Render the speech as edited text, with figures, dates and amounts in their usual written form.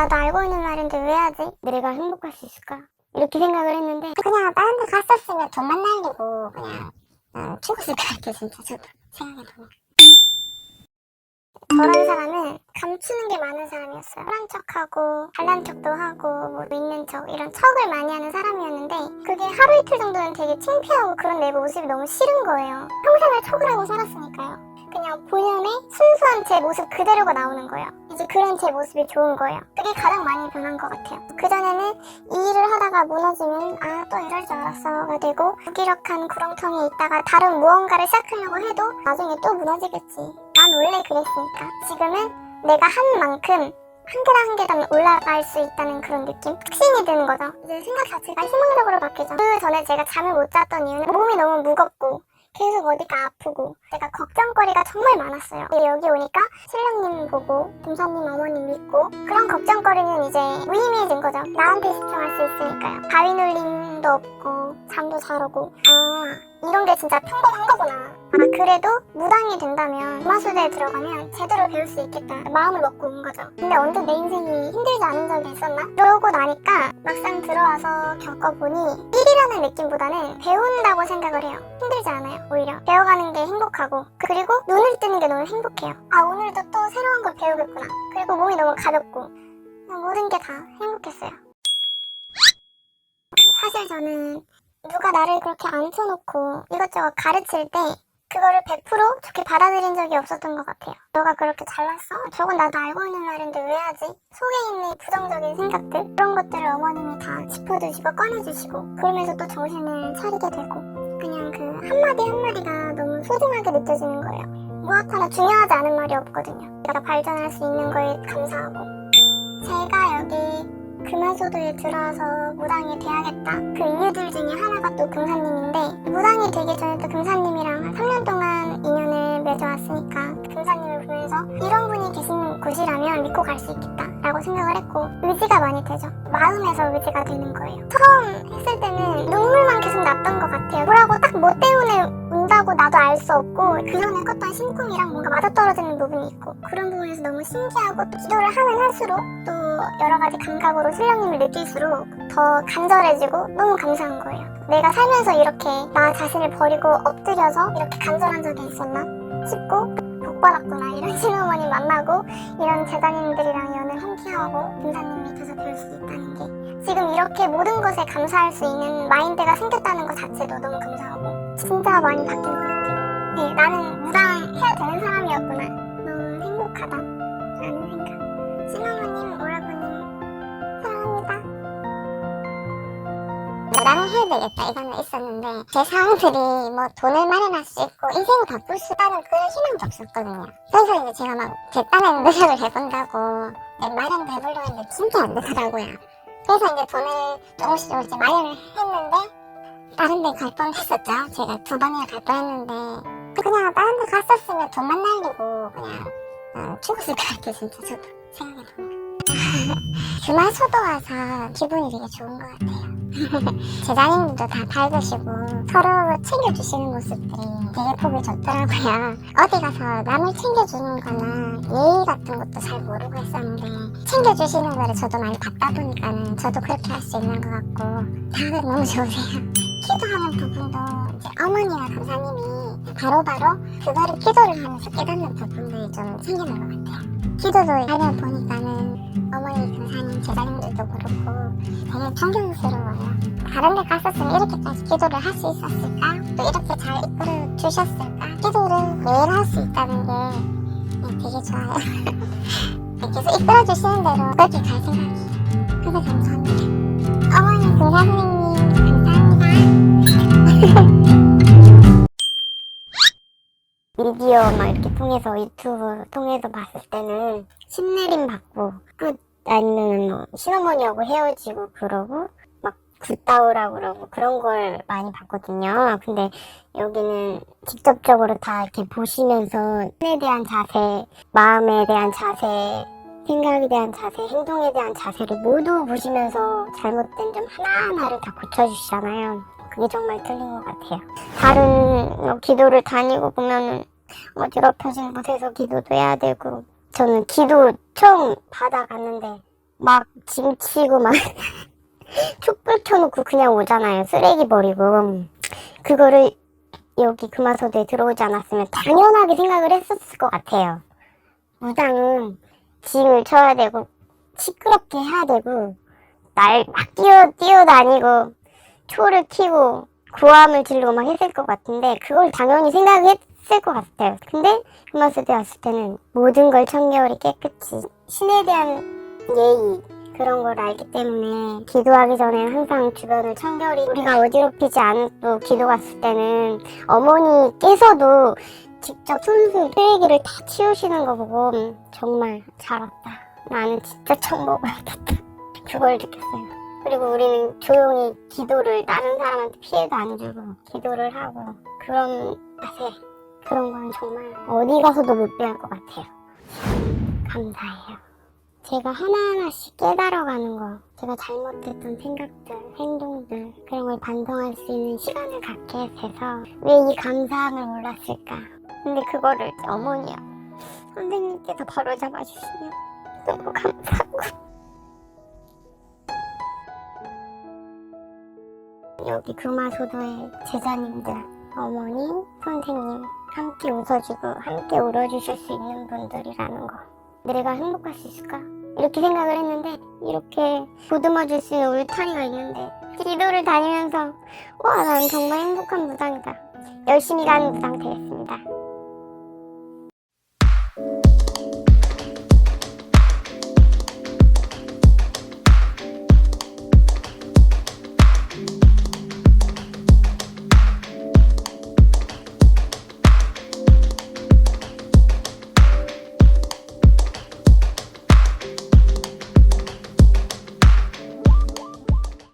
나도 알고 있는 말인데 왜 하지? 내가 행복할 수 있을까? 이렇게 생각을 했는데 그냥 다른 데 갔었으면 돈만 날리고 그냥 죽었을 것 같아 진짜. 저도 생각해보면 저런 사람은 감추는 게 많은 사람이었어요. 편한 척하고 잘난 척도 하고 뭐 있는 척 이런 척을 많이 하는 사람이었는데 그게 하루 이틀 정도는 되게 창피하고 그런 내 모습이 너무 싫은 거예요. 평생을 척을 하고 살았으니까요. 그냥 본연의 순수한 제 모습 그대로가 나오는 거예요. 이제 그런 제 모습이 좋은 거예요. 그게 가장 많이 변한 것 같아요. 그전에는 이 일을 하다가 무너지면 또 이럴 줄 알았어가 되고 무기력한 구렁텅이에 있다가 다른 무언가를 시작하려고 해도 나중에 또 무너지겠지. 난 원래 그랬으니까. 지금은 내가 한 만큼 한 계단 한 계단 올라갈 수 있다는 그런 느낌? 확신이 드는 거죠. 이제 생각 자체가 희망적으로 바뀌죠. 그 전에 제가 잠을 못 잤던 이유는 몸이 너무 무겁고 계속 어디가 아프고 내가 걱정거리가 정말 많았어요. 여기 오니까 신랑님 보고 김사님 어머님 믿고 그런 걱정거리는 이제 무의미해진 거죠. 나한테 집중할 수 있으니까요. 바위 눌림도 없고 잠도 잘 오고 이런 게 진짜 평범한 거구나. 그래도 무당이 된다면 마수대에 들어가면 제대로 배울 수 있겠다 마음을 먹고 온 거죠. 근데 언제 내 인생이 힘들지 않은 적이 있었나? 그러고 나니까 막상 들어와서 겪어보니 일이라는 느낌보다는 배운다고 생각을 해요. 힘들지 않아요. 오히려 배워가는 게 행복하고 그리고 눈을 뜨는 게 너무 행복해요. 오늘도 또 새로운 걸 배우겠구나. 그리고 몸이 너무 가볍고 모든 게 다 행복했어요. 사실 저는 누가 나를 그렇게 앉혀놓고 이것저것 가르칠 때 그거를 100% 좋게 받아들인 적이 없었던 것 같아요. 너가 그렇게 잘났어? 저건 나도 알고 있는 말인데 왜 하지? 속에 있는 부정적인 생각들 그런 것들을 어머님이 다 짚어주시고 꺼내주시고 그러면서 또 정신을 차리게 되고 그냥 그 한마디 한마디가 너무 소중하게 느껴지는 거예요. 무엇 하나 중요하지 않은 말이 없거든요. 내가 발전할 수 있는 거에 감사하고 제가 여기 금화소도에 들어와서 무당이 돼야겠다. 그 이유들 중에 하나가 또 금사님인데 무당이 되기 전에도 금사님이랑 한 3년 동안 인연을 맺어왔으니까 금사님을 보면서 이런 분이 계신 곳이라면 믿고 갈 수 있겠다 라고 생각을 했고 의지가 많이 되죠. 마음에서 의지가 되는 거예요. 처음 했을 때는 눈물만 계속 났던 것 같아요. 뭐라고 딱 뭐 때문에 운다고 나도 알 수 없고 그전에 꿨던 심쿵이랑 뭔가 맞아떨어지는 부분이 있고 그런 부분에서 너무 신기하고 또 기도를 하면 할수록 또 여러 가지 감각으로 신령님을 느낄수록 더 간절해지고 너무 감사한 거예요. 내가 살면서 이렇게 나 자신을 버리고 엎드려서 이렇게 간절한 적이 있었나 싶고 복받았구나. 이런 신어머니 만나고 이런 제자님들이랑 연을 함께하고 금사님 밑에서 배울 수 있다는 게 지금 이렇게 모든 것에 감사할 수 있는 마인드가 생겼다는 것 자체도 너무 감사하고 진짜 많이 바뀐 것 같아요. 네, 나는 무당 해야 되는 사람이었구나. 너무 행복하다 라는 생각. 신어머님, 오라버님 사랑합니다. 나랑 해야 되겠다 이거는 있었는데 제 상황들이 뭐 돈을 마련할 수 있고 인생을 바꿀 수 있다는 그런 희망도 없었거든요. 그래서 이제 제가 막 제 딴에 노력을 해본다고 마련도 해보려고 했는데 진짜 안 되더라고요. 그래서 이제 돈을 조금씩 이제 마련을 했는데 다른 데 갈 뻔했었죠. 제가 2번이나 갈 뻔했는데 그냥 다른 데 갔었으면 돈만 날리고 그냥 죽었을 것 같아 진짜. 저도 생각해보면 금화소도 와서 기분이 되게 좋은 것 같아요. 제자님들도 다 밝으시고 서로 챙겨주시는 모습들이 되게 보기 좋더라고요. 어디 가서 남을 챙겨주는 거나 예의 같은 것도 잘 모르고 했었는데 챙겨주시는 거를 저도 많이 받다 보니까는 저도 그렇게 할 수 있는 것 같고 다들 너무 좋으세요. 기도하는 부분도 이제 어머니와 감사님이 바로바로 그거를 기도를 하면서 깨닫는 부분들이 좀 생기는 것 같아요. 기도도 하다 보니까는 어머니, 금사님, 제자님들도 그렇고 되게 존경스러워요. 다른 데 갔었으면 이렇게까지 기도를 할 수 있었을까? 또 이렇게 잘 이끌어 주셨을까? 기도를 매일 할 수 있다는 게 되게 좋아요. 계속 이끌어 주시는 대로 그렇게 갈 생각이에요. 그래서 감사합니다. 어머니, 금사 선생님 감사합니다. 미디어 막 이렇게 통해서 유튜브 통해서 봤을 때는 신내림 받고 끝 아니면 뭐 시어머니하고 헤어지고 그러고 막 굿다우라고 그러고 그런 걸 많이 봤거든요. 근데 여기는 직접적으로 다 이렇게 보시면서 신에 대한 자세, 마음에 대한 자세, 생각에 대한 자세, 행동에 대한 자세를 모두 보시면서 잘못된 점 하나하나를 다 고쳐주시잖아요. 그게 정말 틀린 것 같아요. 다른 기도를 다니고 보면은 어지럽혀진 곳에서 기도도 해야 되고 저는 기도 처음 받아갔는데 막 짐치고 막 촛불 켜놓고 그냥 오잖아요. 쓰레기 버리고. 그거를 여기 금화소대에 들어오지 않았으면 당연하게 생각을 했었을 것 같아요. 무당은 징을 쳐야 되고 시끄럽게 해야 되고 날 막 뛰어다니고 초를 켜고 고함을 지르고 막 했을 것 같은데 그걸 당연히 생각했을 것 같아요. 근데 금화소대 왔을 때는 모든 걸 청결히 깨끗이 신에 대한 예의 그런 걸 알기 때문에 기도하기 전에 항상 주변을 청결히 우리가 어지럽히지 않고 기도 갔을 때는 어머니께서도 직접 손수 쓰레기를 다 치우시는 거 보고 정말 잘 왔다. 나는 진짜 청 먹어야겠다. 그걸 느꼈어요. 그리고 우리는 조용히 기도를 다른 사람한테 피해도 안 주고 기도를 하고 그런 맛에 그런 거는 정말 어디 가서도 못 배울 것 같아요. 감사해요. 제가 하나하나씩 깨달아가는 거, 제가 잘못했던 생각들, 행동들 그런 걸 반성할 수 있는 시간을 갖게 돼서 왜 이 감사함을 몰랐을까. 근데 그거를 어머니야 선생님께서 바로 잡아주시면 너무 감사하고 여기 금화소도의 제자님들, 어머니, 선생님 함께 웃어주고 함께 울어주실 수 있는 분들이라는 거. 내가 행복할 수 있을까? 이렇게 생각을 했는데 이렇게 보듬어줄 수 있는 울타리가 있는데 기도를 다니면서 와, 난 정말 행복한 무당이다. 열심히 가는 무당 되겠습니다.